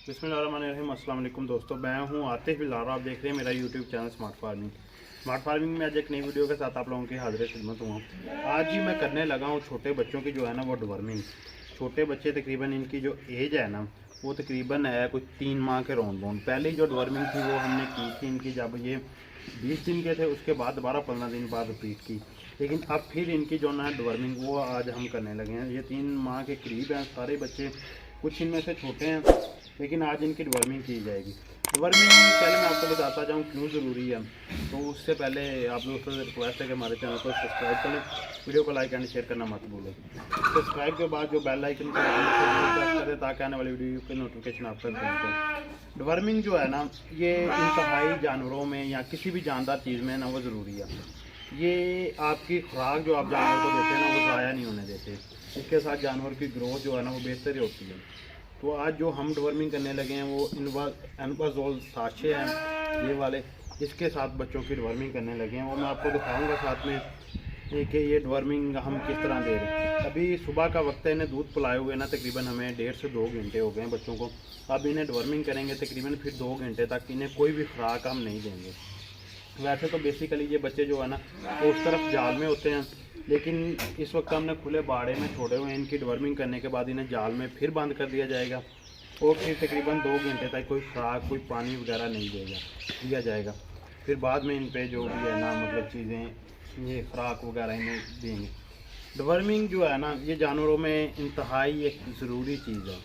बिस्मिल्लाहिर्रहमानिर्रहीम। अस्सलाम वालेकुम दोस्तों, मैं हूं आतिफ लारा। आप देख रहे हैं मेरा YouTube channel smart farming. Smart farming में आज एक नई वीडियो के साथ आप लोगों की हाजिर खिदमत हुआ। आज ही मैं करने लगा हूं छोटे बच्चों की जो है ना वो डिवर्मिंग। छोटे बच्चे तकरीबन इनकी जो एज है ना वो तकरीबन है कुछ 3 माह के राउंड बाउंड। पहले जो डिवर्मिंग थी वो हमने की थी इनकी जब ये 20 दिन के थे, उसके बाद दोबारा 15 दिन बाद रिपीट की। लेकिन अब फिर इनकी जो ना डिवर्मिंग वो आज हम करने लगे हैं। ये 3 माह के करीब हैं सारे बच्चे, कुछ इनमें से छोटे हैं, लेकिन आज इनकी डिवर्मिंग की जाएगी। डिवर्मिंग पहले मैं आपको बताता जाऊँ क्यों ज़रूरी है। तो उससे पहले आप दोस्तों से रिक्वेस्ट है कि हमारे चैनल को सब्सक्राइब करें, वीडियो को लाइक एंड शेयर करना मत भूलें। सब्सक्राइब के बाद जो बेल आइकन को प्रेस करें ताकि आने वाली वीडियो की नोटिफिकेशन आप तक पहुँचे। डिवर्मिंग जो है ना ये इंतहाई जानवरों में या किसी भी जानदार चीज़ में ना वो ज़रूरी है। ये आपकी खुराक जो आप जानवर को देते हैं ना वो ज़ाया नहीं होने देते। इसके साथ जानवर की ग्रोथ जो है ना वो बेहतर ही होती है। तो आज जो हम डिवर्मिंग करने लगे हैं वो एनवाजोल साशे हैं ये वाले, इसके साथ बच्चों की डिवर्मिंग करने लगे हैं। वो मैं आपको दिखाऊंगा साथ में कि ये डिवर्मिंग हम किस तरह दे रहे हैं। अभी सुबह का वक्त है, इन्हें दूध पिलाए हुए ना तकरीबन हमें 1.5 से 2 घंटे हो गए हैं बच्चों को। अब इन्हें डिवर्मिंग करेंगे तकरीबन फिर 2 घंटे तक इन्हें कोई भी खुराक हम नहीं देंगे। वैसे तो बेसिकली ये बच्चे जो है ना वो उस तरफ जाल में होते हैं, लेकिन इस वक्त हमने खुले बाड़े में छोड़े हुए हैं। इनकी डिवर्मिंग करने के बाद इन्हें जाल में फिर बंद कर दिया जाएगा और फिर तकरीबन 2 घंटे तक कोई खुराक कोई पानी वगैरह नहीं दिया जाएगा। फिर बाद में इन पे जो भी है ना मतलब चीज़ें ये खुराक वगैरह इन्हें देंगे। डिवर्मिंग जो है ना ये जानवरों में इंतहाई एक ज़रूरी चीज़ है।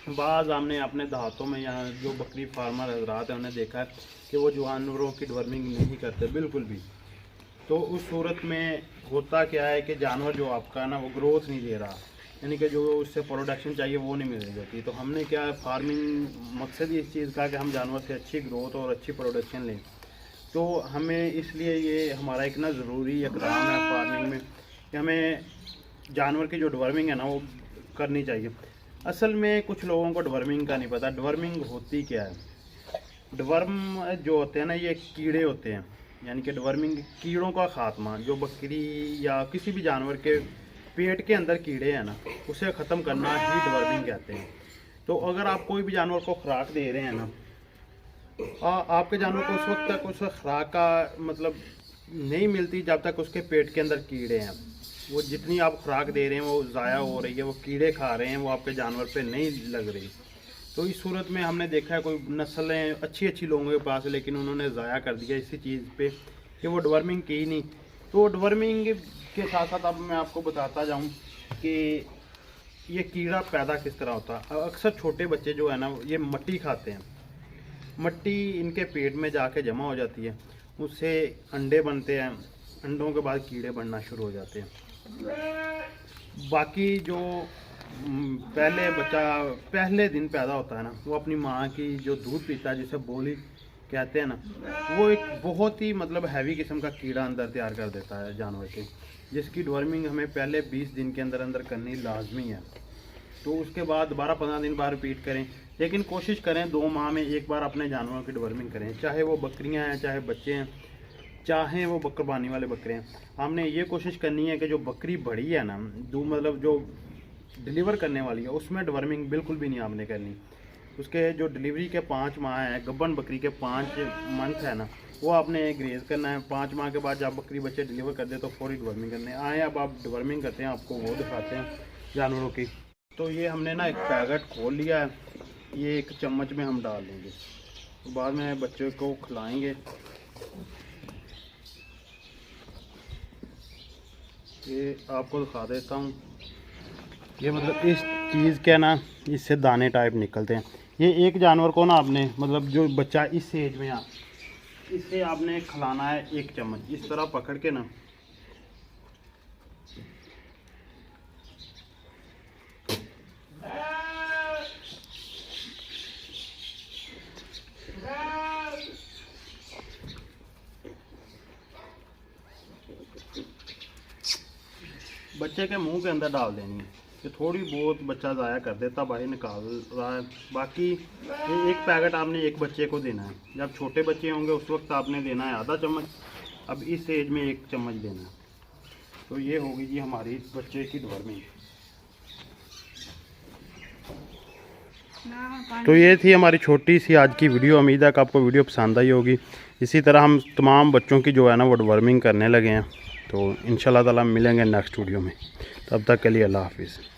बाज़ हमने अपने देहातों में यहाँ जो बकरी फार्मर हजरात हैं उन्हें देखा है कि वो जानवरों की डिवर्मिंग नहीं करते बिल्कुल भी। तो उस सूरत में होता क्या है कि जानवर जो आपका ना वो ग्रोथ नहीं दे रहा, यानी कि जो उससे प्रोडक्शन चाहिए वो नहीं मिल जाती। तो हमने क्या फार्मिंग मकसद ही इस चीज़ का कि हम जानवर से अच्छी ग्रोथ और अच्छी प्रोडक्शन लें। तो हमें इसलिए ये हमारा एक ना ज़रूरी इक़दाम है फार्मिंग में कि हमें जानवर की जो डिवर्मिंग है ना वो करनी चाहिए। असल में कुछ लोगों को डिवर्मिंग का नहीं पता डिवर्मिंग होती क्या है। डिवर्म जो होते हैं ना ये कीड़े होते हैं, यानी कि डिवर्मिंग कीड़ों का खात्मा। जो बकरी या किसी भी जानवर के पेट के अंदर कीड़े हैं ना उसे ख़त्म करना ही डिवर्मिंग कहते हैं। तो अगर आप कोई भी जानवर को खुराक दे रहे हैं ना आपके जानवर को उस वक्त तक उस खुराक का मतलब नहीं मिलती जब तक उसके पेट के अंदर कीड़े हैं। वो जितनी आप खुराक दे रहे हैं वो ज़ाया हो रही है, वो कीड़े खा रहे हैं, वो आपके जानवर पे नहीं लग रही। तो इस सूरत में हमने देखा है कोई नस्लें अच्छी लोगों के पास, लेकिन उन्होंने ज़ाया कर दिया इसी चीज़ पे कि वो डिवर्मिंग की नहीं। तो डिवर्मिंग के साथ साथ अब मैं आपको बताता जाऊँ कि ये कीड़ा पैदा किस तरह होता है। अक्सर छोटे बच्चे जो है ना ये मट्टी खाते हैं, मट्टी इनके पेट में जाके जमा हो जाती है, उससे अंडे बनते हैं, अंडों के बाद कीड़े बनना शुरू हो जाते हैं। बाकी जो पहले बच्चा पहले दिन पैदा होता है ना वो अपनी माँ की जो दूध पीता है जिसे बोली कहते हैं ना, वो एक बहुत ही मतलब हैवी किस्म का कीड़ा अंदर तैयार कर देता है जानवर के, जिसकी डिवर्मिंग हमें पहले 20 दिन के अंदर अंदर करनी लाजमी है। तो उसके बाद दोबारा 15 दिन बाद रिपीट करें, लेकिन कोशिश करें 2 माह में एक बार अपने जानवरों की डिवर्मिंग करें, चाहे वो बकरियां हैं, चाहे बच्चे हैं, चाहे वो बकरबानी वाले बकरे हैं। हमने ये कोशिश करनी है कि जो बकरी बड़ी है ना जो मतलब जो डिलीवर करने वाली है उसमें डिवर्मिंग बिल्कुल भी नहीं आपने करनी। उसके जो डिलीवरी के 5 माह हैं, गब्बन बकरी के 5 मंथ है ना वो आपने ग्रेज करना है। 5 माह के बाद जब बकरी बच्चे डिलीवर कर दे तो फौरी डिवर्मिंग करने आए। अब आप डिवर्मिंग करते हैं, आपको वो दिखाते हैं जानवरों की। तो ये हमने ना एक पैकेट खोल लिया है, ये एक चम्मच में हम डाल देंगे, तो बाद में बच्चे को खिलाएँगे। ये आपको दिखा देता हूँ, ये मतलब इस चीज़ के ना इससे दाने टाइप निकलते हैं। ये एक जानवर को ना आपने मतलब जो बच्चा इस एज में आ इससे आपने खिलाना है 1 चम्मच इस तरह पकड़ के ना। बच्चे के मुंह के अंदर डाल देनी है, ये थोड़ी बहुत बच्चा ज़ाया कर देता बाहर निकाल रहा है। बाकी ये एक पैकेट आपने एक बच्चे को देना है। जब छोटे बच्चे होंगे उस वक्त आपने देना है आधा चम्मच, अब इस एज में 1 चम्मच देना है। तो ये होगी जी हमारी इस बच्चे की डिवर्मिंग। तो ये थी हमारी छोटी सी आज की वीडियो। उम्मीद है कि आपको वीडियो पसंद आई होगी। इसी तरह हम तमाम बच्चों की जो है ना वो वर्मिंग करने लगे हैं। तो इंशाल्लाह ताला मिलेंगे नेक्स्ट वीडियो में। तब तक के लिए अल्लाह हाफिज़।